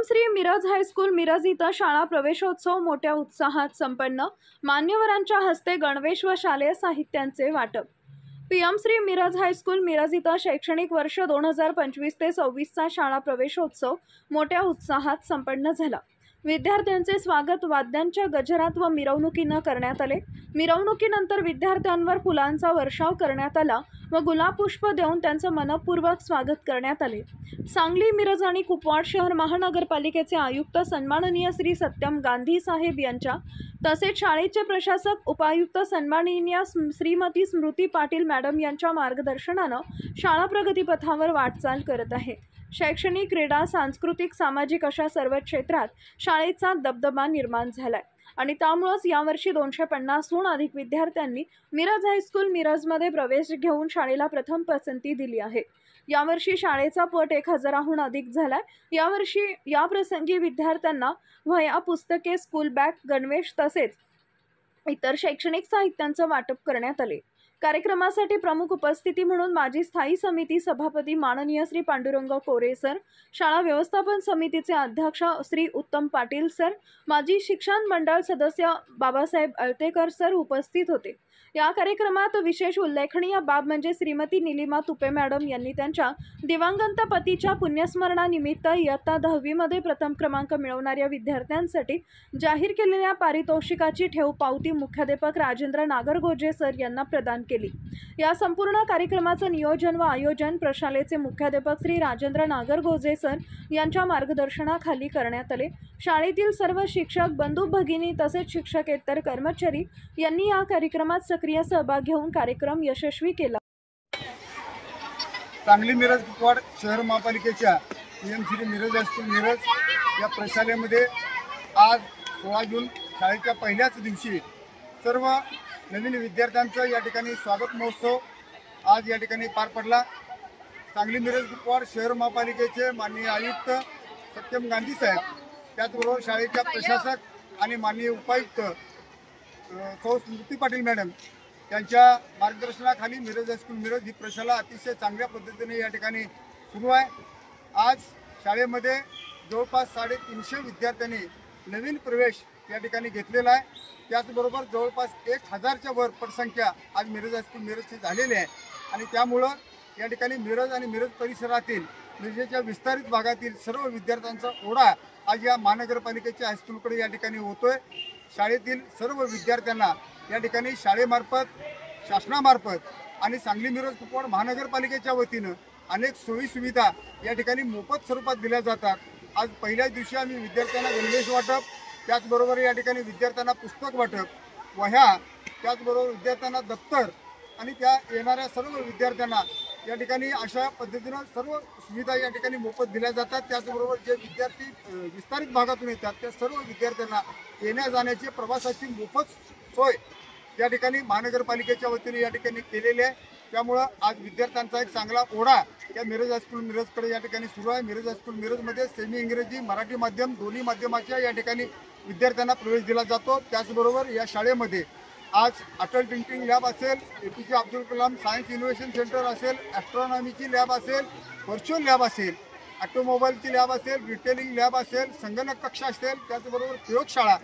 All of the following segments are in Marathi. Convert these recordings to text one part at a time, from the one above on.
श्री मिरज हायस्कूल मिरज इथं शाळा प्रवेशोत्सव मोठ्या उत्साहात संपन्न। मान्यवरांच्या हस्ते गणवेश व शालेय साहित्यांचे वाटप। श्री मिरज हायस्कूल मिरज इथं शैक्षणिक वर्ष 2025 ते 26 चा शाळा प्रवेशोत्सव मोठ्या उत्साहात संपन्न झाला। विद्यार्थ्यांचे स्वागत वाद्यांच्या गजरात व मिरवणुकीने करण्यात आले। मिरवणुकीनंतर विद्यार्थ्यांवर फुलांचा वर्षाव करण्यात आला व गुलाब पुष्प देऊन त्यांचे मनपूर्वक स्वागत करण्यात आले। सांगली, मिरज आणि कुपवाड शहर महानगरपालिकेचे आयुक्त सन्माननीय श्री सत्यम गांधी साहेब यांच्या तसेच शाळेचे प्रशासक उपायुक्त सन्माननीय श्रीमती स्मृती पाटील मॅडम यांच्या मार्गदर्शनाने शाळा प्रगतीपथावर वाटचाल करत आहे। शैक्षणिक, क्रीडा, सांस्कृतिक, सामाजिक अशा सर्व क्षेत्रात शाळेचा दबदबा निर्माण झालाय आणि त्यामुळेच यावर्षी 250हून अधिक विद्यार्थ्यांनी मिरज हायस्कूल मिरजमध्ये प्रवेश घेऊन शाळेला प्रथम पसंती दिली आहे। यावर्षी शाळेचा पट 1000हून अधिक झालाय। यावर्षी या प्रसंगी विद्यार्थ्यांना वह्या, पुस्तके, स्कूल बॅग, गणवेश तसेच इतर शैक्षणिक साहित्यांचे वाटप करण्यात आले। कार्यक्रमासाठी प्रमुख उपस्थिती म्हणून माजी स्थायी समिती सभापती माननीय श्री पांडुरंग कोरे सर, शाळा व्यवस्थापन समितीचे अध्यक्ष श्री उत्तम पाटील सर, माजी शिक्षण मंडळ सदस्य बाबासाहेब अळतेकर सर उपस्थित होते। या कार्यक्रमात विशेष उल्लेखनीय बाब म्हणजे श्रीमती निलिमा तुपे मॅडम यांनी त्यांच्या दिवंगत पतीच्या पुण्यस्मरणानिमित्त इयत्ता 10वी मध्ये प्रथम क्रमांक मिळवणाऱ्या विद्यार्थ्यांसाठी जाहीर केलेल्या पारितोषिकाची ठेव पावती मुख्याध्यापक राजेंद्र नागरगोजे सर यांना प्रदान केली। या संपूर्ण कार्यक्रमाचे नियोजन व आयोजन प्रशालेचे मुख्याध्यापक श्री राजेंद्र नागरगोजे सर यांच्या मार्गदर्शनाखाली करण्यात आले। शाळेतील सर्व शिक्षक, बंधू भगिनी तसेच शिक्षकेतर कर्मचारी यांनी या कार्यक्रमात सक्रिय सहभाग घेऊन कार्यक्रम यशस्वी केला। सांगली मिरज कुपवाड शहर महापालिकेच्या श्री मिरज हायस्कूल मिरज या प्रशालेमध्ये आज 16 जून शाळेच्या पहिल्याच दिवशी सर्व नवीन विद्यार्थ्यांचा या ठिकाणी स्वागत महोत्सव आज या ठिकाणी पार पडला। सांगली मिरज कुपवाड शहर महापालिकेचे माननीय आयुक्त सत्यम गांधी साहेब, त्याचबरोबर शाळेच्या प्रशासक आणि माननीय उपायुक्त सौ स्मृती पाटील मॅडम यांच्या मार्गदर्शनाखाली मिरज हायस्कूल मिरज ही प्रशाला अतिशय चांगल्या पद्धतीने या ठिकाणी सुरू आहे। आज शाळेमध्ये जवळपास 350 विद्यार्थ्यांनी नवीन प्रवेश या ठिकाणी घेतलेला आहे। त्याचबरोबर जवळपास 1000च्या वर पटसंख्या आज मिरज हायस्कूल मिरजची झालेली आहे आणि त्यामुळं या ठिकाणी मिरज आणि मिरज परिसरातील मिरजेच्या विस्तारित भागातील सर्व विद्यार्थ्यांचा ओढा आज या महानगरपालिकेच्या हायस्कूलकडे या ठिकाणी होतोय। शाळेतील सर्व विद्यार्थ्यांना या ठिकाणी शाळेमार्फत, शासनामार्फत आणि सांगली मिरज कुपवाड महानगरपालिकेच्या वतीनं अनेक सोयी सुविधा या ठिकाणी मोफत स्वरूपात दिल्या जातात। आज पहिल्याच दिवशी आम्ही विद्यार्थ्यांना गणवेश वाटप, त्याचबरोबर या ठिकाणी विद्यार्थ्यांना पुस्तक वाटप, वह्या, त्याचबरोबर विद्यार्थ्यांना दप्तर आणि त्या येणाऱ्या सर्व विद्यार्थ्यांना या ठिकाणी अशा पद्धतीनं सर्व सुविधा या ठिकाणी मोफत दिल्या जातात। त्याचबरोबर जे विद्यार्थी विस्तारित भागातून येतात त्या सर्व विद्यार्थ्यांना येण्या जाण्याची प्रवासाची मोफत सोय या ठिकाणी महानगरपालिकेच्या वतीने या ठिकाणी केलेली आहे। त्यामुळं आज विद्यार्थ्यांचा एक चांगला ओढा या मिरज हायस्कूल मिरजकडे या ठिकाणी सुरू आहे। मिरज हायस्कूल मिरजमध्ये सेमी इंग्रजी, मराठी माध्यम दोन्ही माध्यमाच्या या ठिकाणी विद्यार्थ्यांना प्रवेश दिला जातो। त्याचबरोबर या शाळेमध्ये आज अटल टिंकरिंग लॅब असेल, APJ Abdul Kalam science innovation centre असेल, ॲस्ट्रॉनॉमीची लॅब असेल, व्हर्च्युअल लॅब असेल, ऑटोमोबाईलची लॅब असेल, रिटेलिंग लॅब असेल, संगणक कक्ष असेल, त्याचबरोबर प्रयोगशाळा,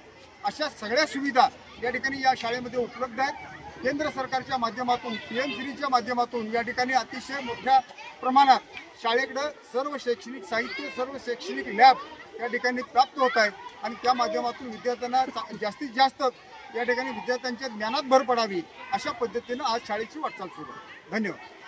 अशा सगळ्या सुविधा या ठिकाणी या शाळेमध्ये उपलब्ध आहेत। केंद्र सरकारच्या माध्यमातून PM श्रीच्या माध्यमातून या ठिकाणी अतिशय मोठ्या प्रमाणात शाळेकडे सर्व शैक्षणिक साहित्य, सर्व शैक्षणिक लॅब या ठिकाणी प्राप्त होत आहेत आणि त्या माध्यमातून विद्यार्थ्यांना जास्तीत जास्त या ठिकाणी विद्यार्थ्यांच्या ज्ञानात भर पडावी अशा पद्धतीनं आज शाळेची वाटचाल सुरू आहे। धन्यवाद।